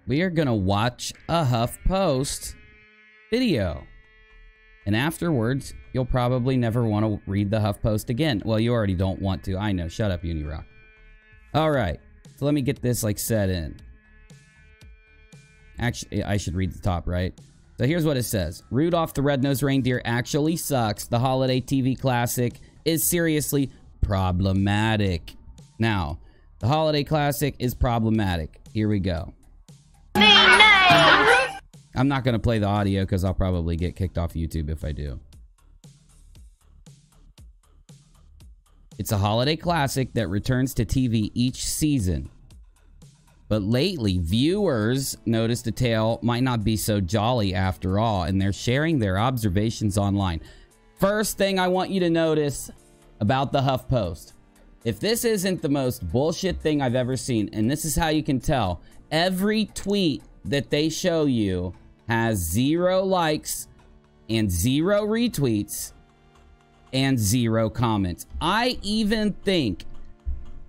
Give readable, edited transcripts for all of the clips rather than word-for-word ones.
we are going to watch a Huff Post video. And afterwards, you'll probably never want to read the Huff Post again. Well, you already don't want to. I know. Shut up, UNIRock. All right. So let me get this, like, set in. Actually, I should read the top, right? So here's what it says. Rudolph the Red-Nosed Reindeer actually sucks. The holiday TV classic is seriously problematic. Now, the holiday classic is problematic. Here we go. I'm not going to play the audio because I'll probably get kicked off YouTube if I do. It's a holiday classic that returns to TV each season. But lately, viewers noticed the tale might not be so jolly after all, and they're sharing their observations online. First thing I want you to notice about the Huff Post. If this isn't the most bullshit thing I've ever seen, and this is how you can tell, every tweet that they show you has 0 likes and 0 retweets and 0 comments. I even think,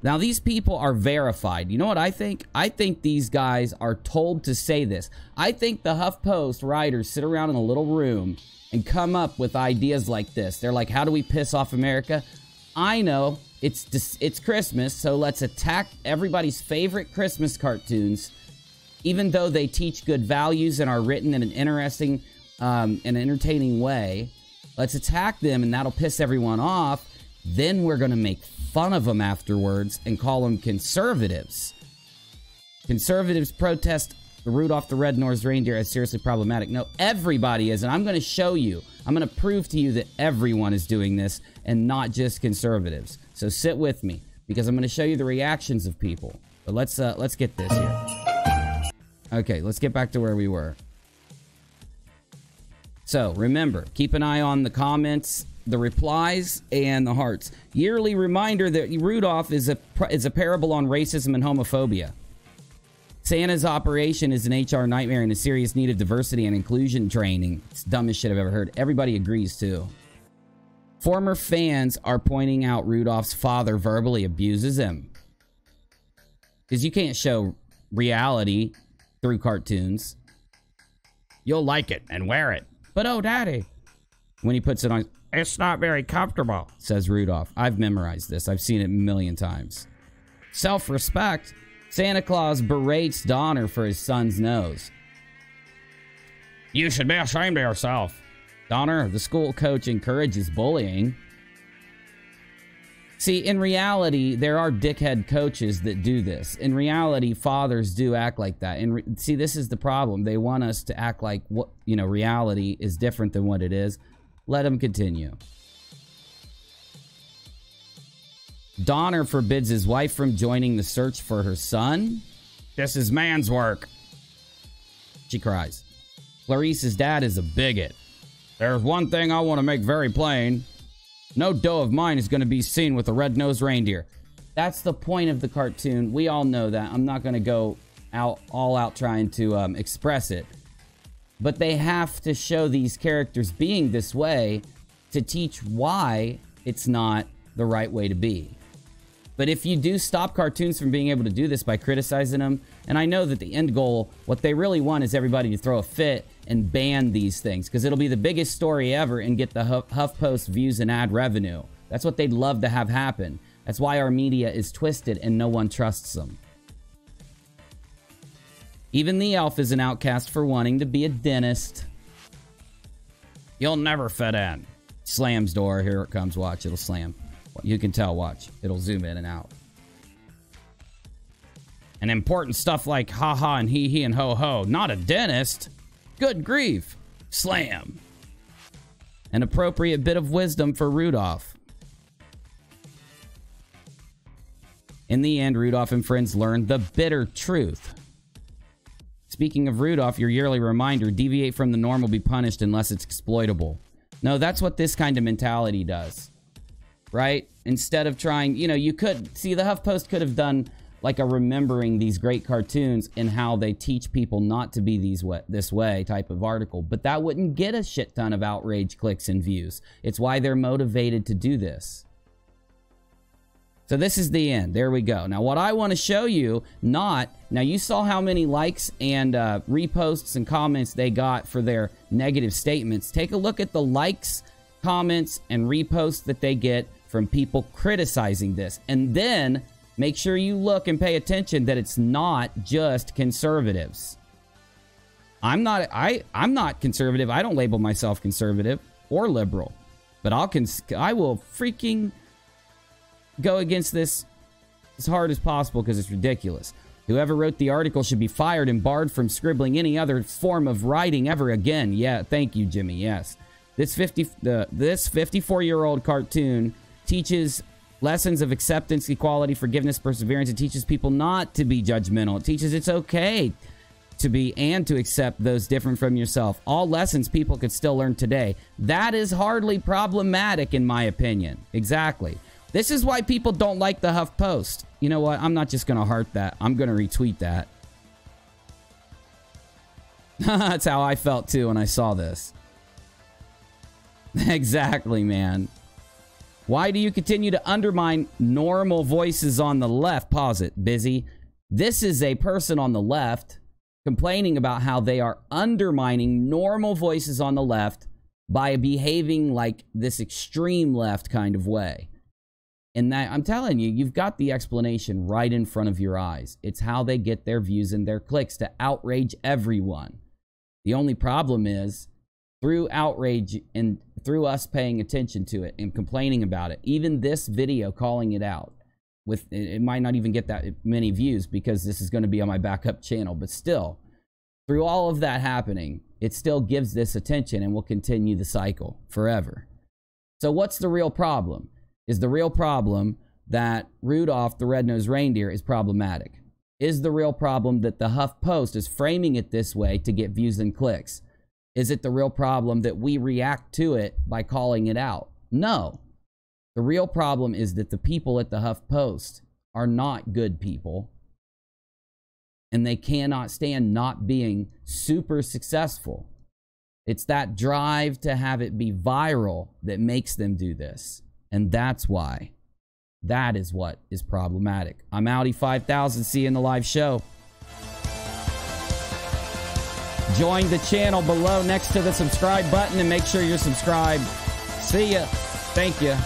now these people are verified. You know what I think? I think these guys are told to say this. I think the Huff Post writers sit around in a little room and come up with ideas like this. They're like, how do we piss off America? I know, it's Christmas, so let's attack everybody's favorite Christmas cartoons, even though they teach good values and are written in an interesting and entertaining way. Let's attack them, and that'll piss everyone off. Then we're going to make fun of them afterwards and call them conservatives. Conservatives protest the Rudolph the Red-Nosed Reindeer as seriously problematic. No, everybody is, and I'm going to show you. I'm going to prove to you that everyone is doing this and not just conservatives. So sit with me, because I'm going to show you the reactions of people. But let's get this here. Okay, let's get back to where we were. So remember, keep an eye on the comments, the replies, and the hearts. Yearly reminder that Rudolph is a parable on racism and homophobia. Santa's operation is an HR nightmare and a serious need of diversity and inclusion training. It's the dumbest shit I've ever heard. Everybody agrees, too. Former fans are pointing out Rudolph's father verbally abuses him. Because you can't show reality through cartoons. You'll like it and wear it. But oh, Daddy. When he puts it on, it's not very comfortable, says Rudolph. I've memorized this. I've seen it a million times. Self-respect. Santa Claus berates Donner for his son's nose. You should be ashamed of yourself. Donner, the school coach, encourages bullying. See, in reality, there are dickhead coaches that do this. In reality, fathers do act like that. And see, this is the problem. They want us to act like what, you know, reality is different than what it is. Let them continue. Donner forbids his wife from joining the search for her son. This is man's work. She cries. Clarice's dad is a bigot. There's one thing I want to make very plain. No doe of mine is going to be seen with a red-nosed reindeer. That's the point of the cartoon. We all know that. I'm not going to go all out trying to express it. But they have to show these characters being this way to teach why it's not the right way to be. But if you do stop cartoons from being able to do this by criticizing them, and I know that the end goal, what they really want is everybody to throw a fit and ban these things, because it'll be the biggest story ever and get the HuffPost views and ad revenue. That's what they'd love to have happen. That's why our media is twisted and no one trusts them. Even the elf is an outcast for wanting to be a dentist. You'll never fit in. Slams door. Here it comes. Watch. It'll slam. You can tell. Watch. It'll zoom in and out. And important stuff like ha-ha and hee-hee and ho-ho. Not a dentist. Good grief. Slam. An appropriate bit of wisdom for Rudolph. In the end, Rudolph and friends learned the bitter truth. Speaking of Rudolph, your yearly reminder, deviate from the norm will be punished unless it's exploitable. No, that's what this kind of mentality does. Right? Instead of trying, you know, you could, see, the HuffPost could have done like a remembering these great cartoons and how they teach people not to be this way type of article. But that wouldn't get a shit ton of outrage, clicks, and views. It's why they're motivated to do this. So this is the end. There we go. Now, what I want to show you, now you saw how many likes and reposts and comments they got for their negative statements. Take a look at the likes, comments, and reposts that they get from people criticizing this. And then make sure you look and pay attention that it's not just conservatives. I'm not conservative. I don't label myself conservative or liberal. But I will freaking go against this as hard as possible because it's ridiculous. Whoever wrote the article should be fired and barred from scribbling any other form of writing ever again. Yeah, thank you, Jimmy. Yes. This 54-year-old cartoon teaches lessons of acceptance, equality, forgiveness, perseverance. It teaches people not to be judgmental. It teaches it's okay to be and to accept those different from yourself. All lessons people could still learn today. That is hardly problematic in my opinion. Exactly. This is why people don't like the Huff Post. You know what? I'm not just going to heart that. I'm going to retweet that. That's how I felt too when I saw this. Exactly, man. Why do you continue to undermine normal voices on the left? Pause it. Busy. This is a person on the left complaining about how they are undermining normal voices on the left by behaving like this extreme left kind of way. And that, I'm telling you, you've got the explanation right in front of your eyes. It's how they get their views and their clicks to outrage everyone. The only problem is, through outrage and through us paying attention to it and complaining about it, even this video calling it out, it might not even get that many views because this is going to be on my backup channel, but still, through all of that happening, it still gives this attention and will continue the cycle forever. So what's the real problem? Is the real problem that Rudolph the red-nosed reindeer is problematic? Is the real problem that the Huff Post is framing it this way to get views and clicks? Is it the real problem that we react to it by calling it out? No. The real problem is that the people at the Huff Post are not good people, and they cannot stand not being super successful. It's that drive to have it be viral that makes them do this. And that's why. That is what is problematic. I'm Audi5000. See you in the live show. Join the channel below next to the subscribe button and make sure you're subscribed. See ya. Thank you.